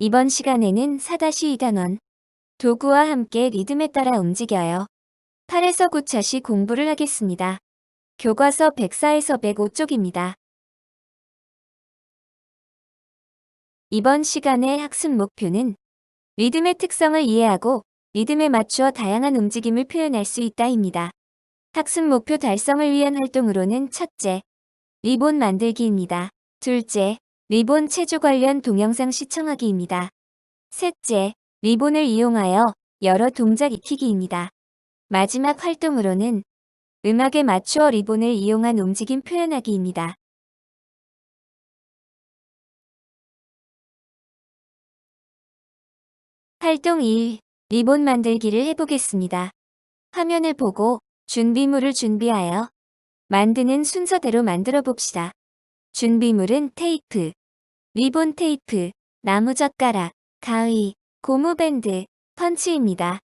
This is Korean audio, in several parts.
이번 시간에는 4-2단원 도구와 함께 리듬에 따라 움직여요. 8에서 9차시 공부를 하겠습니다. 교과서 104에서 105쪽입니다. 이번 시간의 학습 목표는 리듬의 특성을 이해하고 리듬에 맞추어 다양한 움직임을 표현할 수 있다입니다. 학습 목표 달성을 위한 활동으로는 첫째, 리본 만들기입니다. 둘째, 리본 체조 관련 동영상 시청하기입니다. 셋째, 리본을 이용하여 여러 동작 익히기입니다. 마지막 활동으로는 음악에 맞추어 리본을 이용한 움직임 표현하기입니다. 활동 1. 리본 만들기를 해보겠습니다. 화면을 보고 준비물을 준비하여 만드는 순서대로 만들어 봅시다. 준비물은 테이프, 리본 테이프, 나무젓가락, 가위, 고무밴드, 펀치입니다.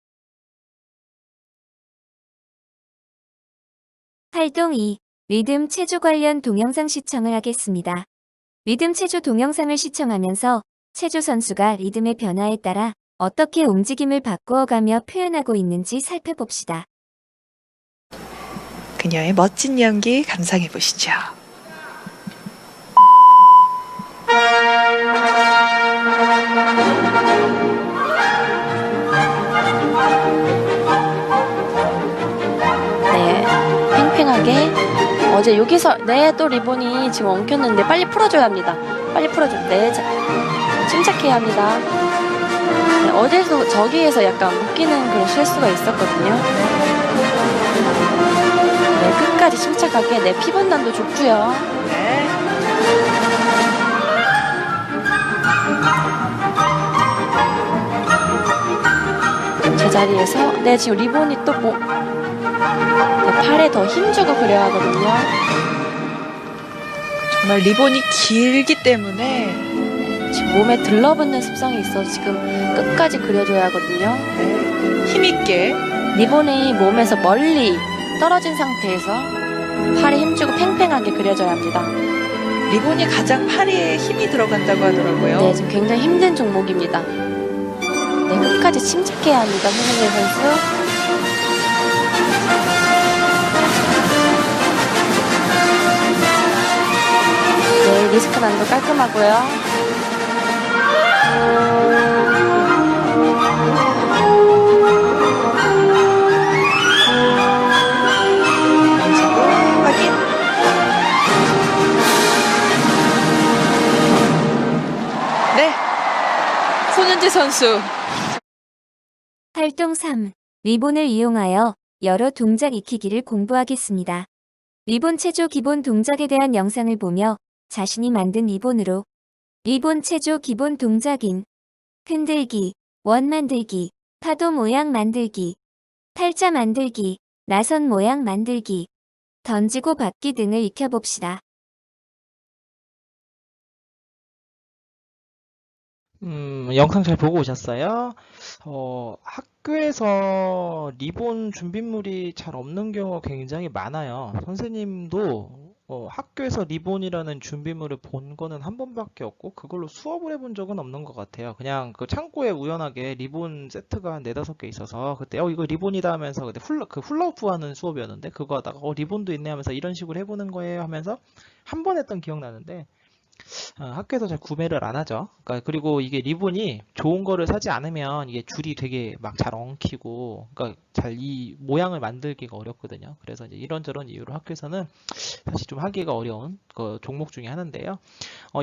활동 2. 리듬 체조 관련 동영상 시청을 하겠습니다. 리듬 체조 동영상을 시청하면서 체조 선수가 리듬의 변화에 따라 어떻게 움직임을 바꾸어가며 표현하고 있는지 살펴봅시다. 그녀의 멋진 연기 감상해 보시죠. 네, 팽팽하게. 어제 여기서 또 리본이 지금 엉켰는데 빨리 풀어줘야 합니다. 빨리 풀어줘. 침착해야 합니다. 네, 어제도 저기에서 약간 묶이는 그런 실수가 있었거든요. 네, 끝까지 침착하게. 피분단도 좋고요. 네. 제자리에서 지금 리본이 또 팔에 더 힘주고 그려야 하거든요. 정말 리본이 길기 때문에 지금 몸에 들러붙는 습성이 있어서 지금 끝까지 그려줘야 하거든요. 네, 힘있게 리본이 몸에서 멀리 떨어진 상태에서 팔에 힘주고 팽팽하게 그려져야 합니다. 리본이 가장 팔에 힘이 들어간다고 하더라고요. 네, 지금 굉장히 힘든 종목입니다. 네, 끝까지 침착해야 합니다, 손흥민 선수. 네, 리스크 난도 깔끔하고요. 확인. 네, 손은지 선수. 활동 3. 리본을 이용하여 여러 동작 익히기를 공부하겠습니다. 리본 체조 기본 동작에 대한 영상을 보며 자신이 만든 리본으로 리본 체조 기본 동작인 흔들기, 원 만들기, 파도 모양 만들기, 팔자 만들기, 나선 모양 만들기, 던지고 받기 등을 익혀봅시다. 영상 잘 보고 오셨어요? 학교에서 리본 준비물이 잘 없는 경우가 굉장히 많아요. 선생님도 학교에서 리본이라는 준비물을 본 거는 한 번밖에 없고 그걸로 수업을 해본 적은 없는 것 같아요. 그냥 그 창고에 우연하게 리본 세트가 한 4-5개 있어서 그때 이거 리본이다 하면서 그때 훌라후프 하는 수업이었는데 그거 하다가 리본도 있네 하면서 이런 식으로 해보는 거예요 하면서 한 번 했던 기억 나는데 학교에서 잘 구매를 안 하죠. 그러니까 그리고 이게 리본이 좋은 거를 사지 않으면 이게 줄이 되게 막 잘 엉키고, 그러니까 잘 이 모양을 만들기가 어렵거든요. 그래서 이제 이런저런 이유로 학교에서는 사실 좀 하기가 어려운 그 종목 중에 하나인데요.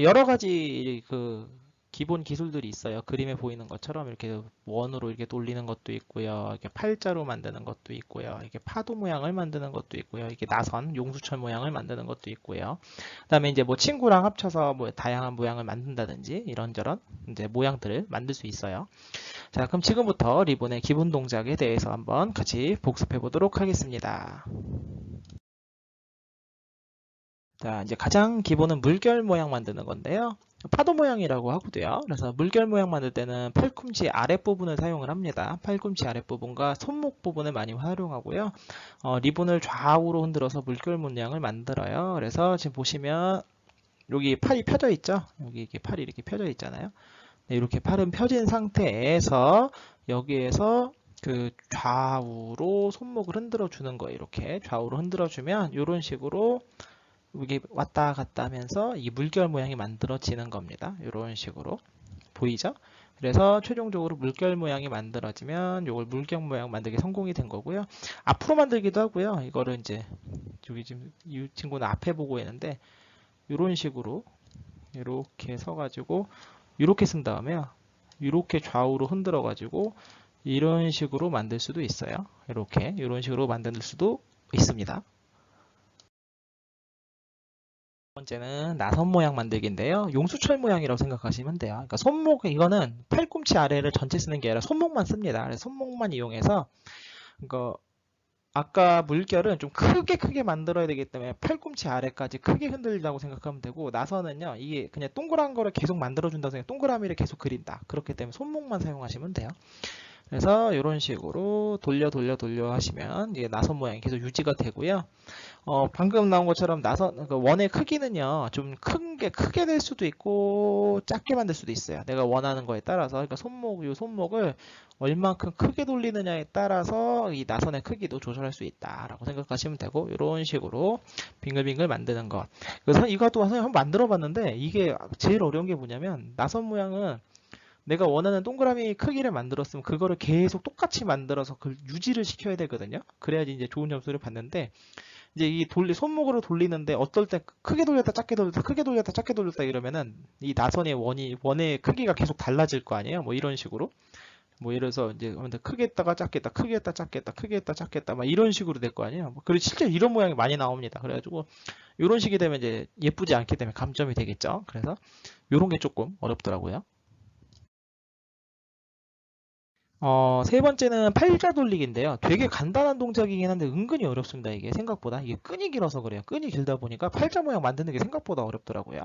여러 가지 그 기본 기술들이 있어요. 그림에 보이는 것처럼 이렇게 원으로 이렇게 돌리는 것도 있고요. 이렇게 팔자로 만드는 것도 있고요. 이렇게 파도 모양을 만드는 것도 있고요. 이렇게 나선, 용수철 모양을 만드는 것도 있고요. 그다음에 이제 뭐 친구랑 합쳐서 뭐 다양한 모양을 만든다든지 이런저런 이제 모양들을 만들 수 있어요. 자, 그럼 지금부터 리본의 기본 동작에 대해서 한번 같이 복습해 보도록 하겠습니다. 자, 이제 가장 기본은 물결 모양 만드는 건데요. 파도 모양이라고 하고도요. 그래서 물결 모양 만들 때는 팔꿈치 아랫부분을 사용을 합니다. 팔꿈치 아랫부분과 손목 부분을 많이 활용하고요. 리본을 좌우로 흔들어서 물결 모양을 만들어요. 그래서 지금 보시면 여기 팔이 펴져 있죠? 여기 이렇게 팔이 이렇게 펴져 있잖아요. 네, 이렇게 팔은 펴진 상태에서 여기에서 그 좌우로 손목을 흔들어 주는 거예요. 이렇게 좌우로 흔들어 주면 이런 식으로 이게 왔다 갔다 하면서 이 물결 모양이 만들어지는 겁니다. 이런 식으로 보이죠? 그래서 최종적으로 물결 모양이 만들어지면 이걸 물결 모양 만들기 성공이 된 거고요. 앞으로 만들기도 하고요. 이거를 이제 여기 지금 이 친구는 앞에 보고 있는데 이런 식으로 이렇게 서가지고 이렇게 쓴 다음에 이렇게 좌우로 흔들어 가지고 이런 식으로 만들 수도 있어요. 이렇게 이런 식으로 만들 수도 있습니다. 번째는 나선 모양 만들기인데요. 용수철 모양이라고 생각하시면 돼요. 그러니까 손목, 이거는 팔꿈치 아래를 전체 쓰는 게 아니라 손목만 씁니다. 그래서 손목만 이용해서 이거 아까 물결은 좀 크게 만들어야 되기 때문에 팔꿈치 아래까지 크게 흔들린다고 생각하면 되고, 나선은요 이게 그냥 동그란 거를 계속 만들어준다고 생각, 동그라미를 계속 그린다. 그렇기 때문에 손목만 사용하시면 돼요. 그래서 이런 식으로 돌려 하시면 이게 나선 모양이 계속 유지가 되고요. 방금 나온 것처럼 나선 원의 크기는요 좀 큰 게 크게 될 수도 있고 작게 만들 수도 있어요. 내가 원하는 거에 따라서. 그러니까 이 손목을 얼만큼 크게 돌리느냐에 따라서 이 나선의 크기도 조절할 수 있다라고 생각하시면 되고, 이런 식으로 빙글빙글 만드는 것. 그래서 이것도 한번 만들어 봤는데 이게 제일 어려운 게 뭐냐면, 나선 모양은 내가 원하는 동그라미 크기를 만들었으면 그거를 계속 똑같이 만들어서 그걸 유지를 시켜야 되거든요. 그래야지 이제 좋은 점수를 받는데, 이제 이 손목으로 돌리는데 어떨 때 크게 돌렸다 작게 돌렸다 크게 돌렸다 작게 돌렸다 이러면은 이 나선의 원의 크기가 계속 달라질 거 아니에요. 뭐 이런 식으로. 뭐 예를 들어서 이제 크게 했다가 작게 했다, 크게 했다 작게 했다, 크게 했다 작게 했다 막 이런 식으로 될 거 아니에요. 그리고 실제 이런 모양이 많이 나옵니다. 그래가지고 이런 식이 되면 이제 예쁘지 않기 때문에 감점이 되겠죠. 그래서 이런 게 조금 어렵더라고요. 세 번째는 팔자 돌리기인데요. 되게 간단한 동작이긴 한데 은근히 어렵습니다. 이게 생각보다. 이게 끈이 길어서 그래요. 끈이 길다 보니까 팔자 모양 만드는 게 생각보다 어렵더라고요.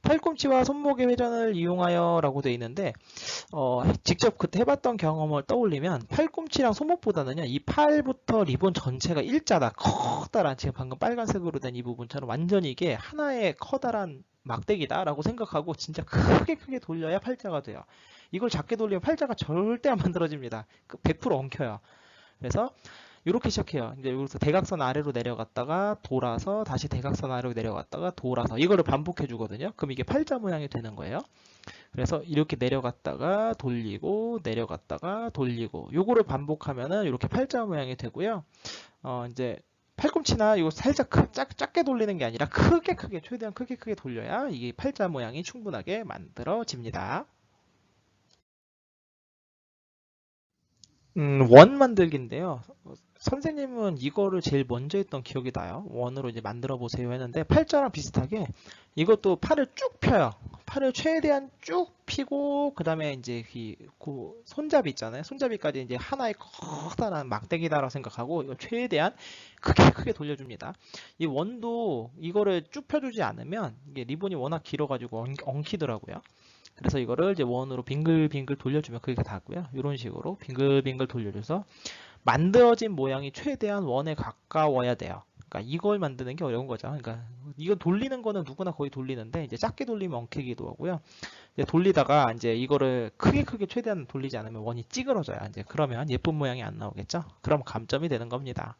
팔꿈치와 손목의 회전을 이용하여 라고 되어 있는데, 직접 그때 해봤던 경험을 떠올리면 팔꿈치랑 손목보다는요, 이 팔부터 리본 전체가 일자다, 커다란, 지금 방금 빨간색으로 된 이 부분처럼 완전히 이게 하나의 커다란 막대기다 라고 생각하고 진짜 크게 돌려야 팔자가 돼요. 이걸 작게 돌리면 팔자가 절대 안 만들어집니다. 100% 엉켜요. 그래서 이렇게 시작해요. 이제 여기서 대각선 아래로 내려갔다가 돌아서 다시 대각선 아래로 내려갔다가 돌아서 이거를 반복해 주거든요. 그럼 이게 팔자 모양이 되는 거예요. 그래서 이렇게 내려갔다가 돌리고 내려갔다가 돌리고 요거를 반복하면은 이렇게 팔자 모양이 되고요. 이제 팔꿈치나 이거 살짝 작게 돌리는 게 아니라 크게 최대한 크게 돌려야 이게 팔자 모양이 충분하게 만들어집니다. 원 만들기인데요. 선생님은 이거를 제일 먼저 했던 기억이 나요. 원으로 이제 만들어 보세요 했는데, 팔자랑 비슷하게 이것도 팔을 쭉 펴요. 팔을 최대한 쭉 피고, 그 다음에 이제 그 손잡이 있잖아요. 손잡이까지 이제 하나의 커다란 막대기다라고 생각하고 이거 최대한 크게 돌려줍니다. 이 원도 이거를 쭉 펴주지 않으면 이게 리본이 워낙 길어가지고 엉키더라고요. 그래서 이거를 이제 원으로 빙글빙글 돌려주면 그게 다고요. 이런 식으로 빙글빙글 돌려줘서 만들어진 모양이 최대한 원에 가까워야 돼요. 그러니까 이걸 만드는 게 어려운 거죠. 그러니까 이거 돌리는 거는 누구나 거의 돌리는데, 이제 작게 돌리면 엉키기도 하고요. 이제 돌리다가 이제 이거를 크게 최대한 돌리지 않으면 원이 찌그러져요. 이제 그러면 예쁜 모양이 안 나오겠죠. 그럼 감점이 되는 겁니다.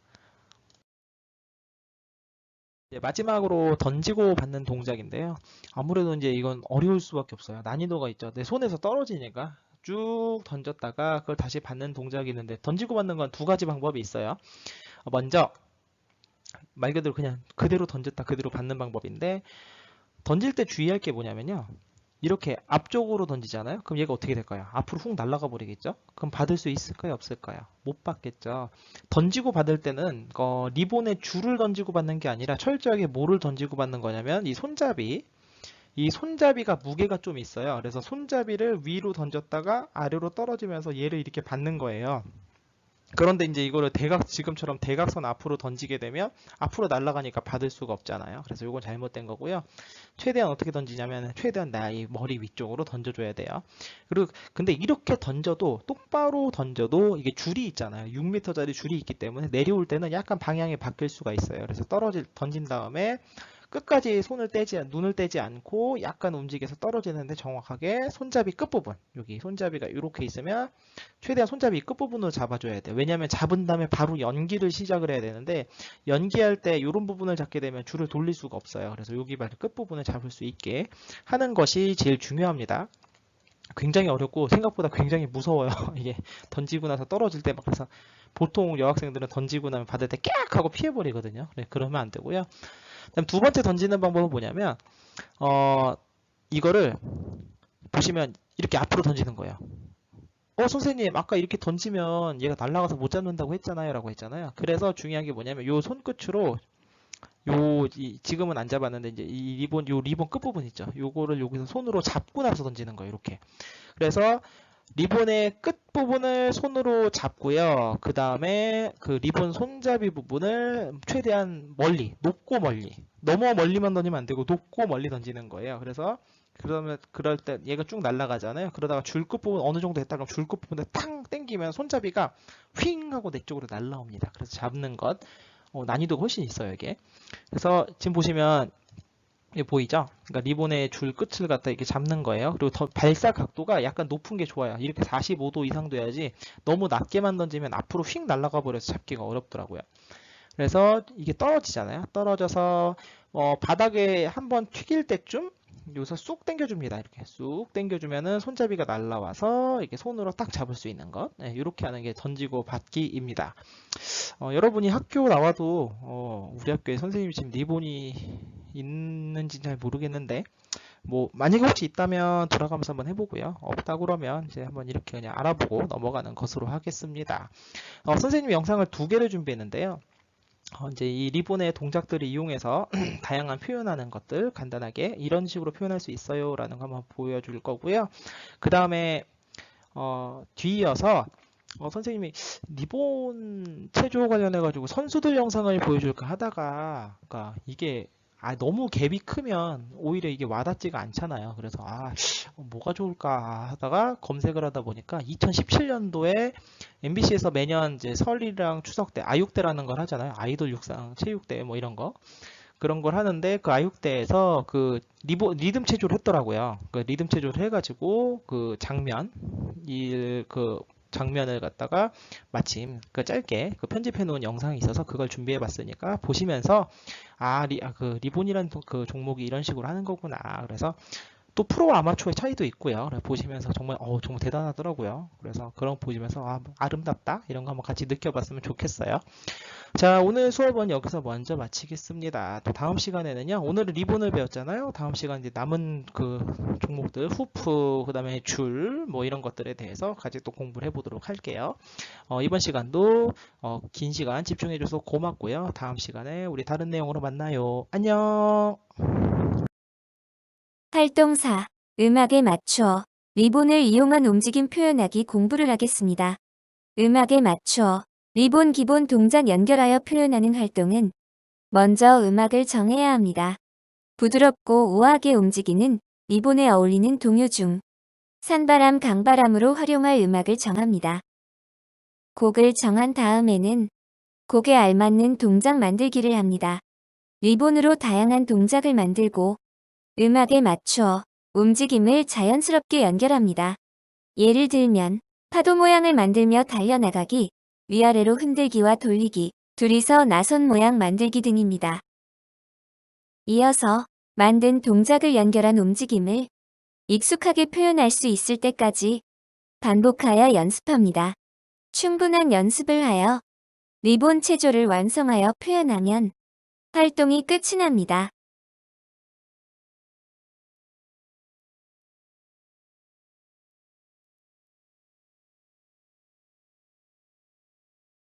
마지막으로 던지고 받는 동작인데요. 아무래도 이제 이건 어려울 수밖에 없어요. 난이도가 있죠. 내 손에서 떨어지니까 쭉 던졌다가 그걸 다시 받는 동작이 있는데, 던지고 받는 건 두 가지 방법이 있어요. 먼저 말 그대로 그냥 그대로 던졌다 그대로 받는 방법인데, 던질 때 주의할 게 뭐냐면요. 이렇게 앞쪽으로 던지잖아요. 그럼 얘가 어떻게 될까요? 앞으로 훅 날아가 버리겠죠? 그럼 받을 수 있을까요? 없을까요? 못 받겠죠. 던지고 받을 때는 리본의 줄을 던지고 받는 게 아니라 철저하게 뭐를 던지고 받는 거냐면 이 손잡이가 무게가 좀 있어요. 그래서 손잡이를 위로 던졌다가 아래로 떨어지면서 얘를 이렇게 받는 거예요. 그런데 이제 이거를 지금처럼 대각선 앞으로 던지게 되면 앞으로 날아가니까 받을 수가 없잖아요. 그래서 이건 잘못된 거고요. 최대한 어떻게 던지냐면 최대한 나의 머리 위쪽으로 던져줘야 돼요. 그리고 근데 이렇게 던져도, 똑바로 던져도 이게 줄이 있잖아요. 6m짜리 줄이 있기 때문에 내려올 때는 약간 방향이 바뀔 수가 있어요. 그래서 던진 다음에 끝까지 눈을 떼지 않고 약간 움직여서 떨어지는데 정확하게 손잡이 끝부분, 여기 손잡이가 이렇게 있으면 최대한 손잡이 끝부분으로 잡아줘야 돼요. 왜냐하면 잡은 다음에 바로 연기를 시작을 해야 되는데 연기할 때 이런 부분을 잡게 되면 줄을 돌릴 수가 없어요. 그래서 여기 끝부분을 잡을 수 있게 하는 것이 제일 중요합니다. 굉장히 어렵고 생각보다 굉장히 무서워요. 이게 던지고 나서 떨어질 때 막. 그래서 보통 여학생들은 던지고 나면 받을 때 깨악 하고 피해버리거든요. 네, 그러면 안 되고요. 그다음 두 번째 던지는 방법은 뭐냐면 이거를 보시면 이렇게 앞으로 던지는 거예요. 선생님 아까 이렇게 던지면 얘가 날아가서 못 잡는다고 했잖아요 라고 했잖아요. 그래서 중요한 게 뭐냐면 요 손끝으로 지금은 안 잡았는데 이제 요 리본 끝부분 있죠. 요거를 여기서 손으로 잡고 나서 던지는 거예요. 이렇게. 그래서 리본의 끝부분을 손으로 잡고요. 그 다음에 그 리본 손잡이 부분을 최대한 멀리, 높고 멀리. 너무 멀리만 던지면 안 되고 높고 멀리 던지는 거예요. 그럴 때 얘가 쭉 날아가잖아요. 그러다가 줄 끝부분 어느 정도 했다가 줄 끝부분에 탕 땡기면 손잡이가 휙 하고 내 쪽으로 날라옵니다. 그래서 잡는 것. 난이도가 훨씬 있어요, 이게. 그래서 지금 보시면 이게 보이죠? 그러니까 리본의 줄 끝을 갖다 이렇게 잡는 거예요. 그리고 더 발사 각도가 약간 높은 게 좋아요. 이렇게 45도 이상 돼야지 너무 낮게만 던지면 앞으로 휙 날아가 버려서 잡기가 어렵더라고요. 그래서 이게 떨어지잖아요. 떨어져서 바닥에 한번 튀길 때쯤 여기서 쑥 당겨줍니다. 이렇게 쑥 당겨주면은 손잡이가 날라와서 이렇게 손으로 딱 잡을 수 있는 것. 네, 이렇게 하는 게 던지고 받기입니다. 여러분이 학교 나와도 우리 학교에 선생님이 지금 리본이 있는지 잘 모르겠는데 뭐 만약에 혹시 있다면 돌아가면서 한번 해보고요. 없다 그러면 이제 한번 이렇게 그냥 알아보고 넘어가는 것으로 하겠습니다. 선생님 영상을 2개를 준비했는데요. 이제 이 리본의 동작들을 이용해서 다양한 표현하는 것들 간단하게 이런 식으로 표현할 수 있어요 라는 거 한번 보여줄 거고요. 그 다음에 뒤이어서 선생님이 리본 체조 관련해 가지고 선수들 영상을 보여줄까 하다가 그러니까 이게 너무 갭이 크면 오히려 이게 와닿지가 않잖아요. 그래서 뭐가 좋을까 하다가 검색을 하다 보니까 2017년도에 MBC에서 매년 이제 설이랑 추석 때 아육대라는 걸 하잖아요. 아이돌 육상 체육대 뭐 이런 거. 그런 걸 하는데 그 아육대에서 그 리듬 체조를 했더라고요. 그 리듬 체조를 해가지고 그 장면을 갖다가 마침 그 짧게 그 편집해 놓은 영상이 있어서 그걸 준비해 봤으니까 보시면서 그 리본이라는 그 종목이 이런 식으로 하는 거구나. 그래서 또 프로와 아마추어의 차이도 있고요. 보시면서 정말 정말 대단하더라고요. 그래서 그런 거 보시면서 아름답다 이런 거 한번 같이 느껴봤으면 좋겠어요. 자, 오늘 수업은 여기서 먼저 마치겠습니다. 또 다음 시간에는요. 오늘은 리본을 배웠잖아요. 다음 시간 이제 남은 그 종목들 후프 그다음에 줄 뭐 이런 것들에 대해서 같이 또 공부를 해보도록 할게요. 이번 시간도 긴 시간 집중해줘서 고맙고요. 다음 시간에 우리 다른 내용으로 만나요. 안녕. 활동 4. 음악에 맞추어 리본을 이용한 움직임 표현하기 공부를 하겠습니다. 음악에 맞추어 리본 기본 동작 연결하여 표현하는 활동은 먼저 음악을 정해야 합니다. 부드럽고 우아하게 움직이는 리본에 어울리는 동요 중 산바람, 강바람으로 활용할 음악을 정합니다. 곡을 정한 다음에는 곡에 알맞는 동작 만들기를 합니다. 리본으로 다양한 동작을 만들고 음악에 맞추어 움직임을 자연스럽게 연결합니다. 예를 들면 파도 모양을 만들며 달려나가기, 위아래로 흔들기와 돌리기, 둘이서 나선 모양 만들기 등입니다. 이어서 만든 동작을 연결한 움직임을 익숙하게 표현할 수 있을 때까지 반복하여 연습합니다. 충분한 연습을 하여 리본 체조를 완성하여 표현하면 활동이 끝이 납니다.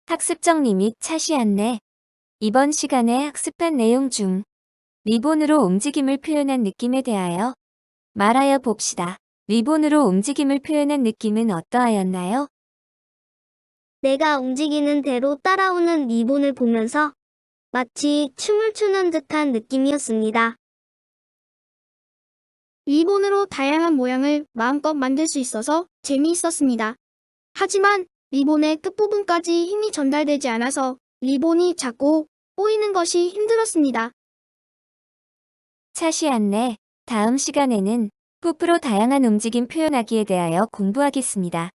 학습 정리 및 차시 안내. 이번 시간에 학습한 내용 중 리본으로 움직임을 표현한 느낌에 대하여 말하여 봅시다. 리본으로 움직임을 표현한 느낌은 어떠하였나요? 내가 움직이는 대로 따라오는 리본을 보면서 마치 춤을 추는 듯한 느낌이었습니다. 리본으로 다양한 모양을 마음껏 만들 수 있어서 재미있었습니다. 하지만 리본의 끝부분까지 힘이 전달되지 않아서 리본이 작고 보이는 것이 힘들었습니다. 차시 안내. 다음 시간에는 푸프로 다양한 움직임 표현하기에 대하여 공부하겠습니다.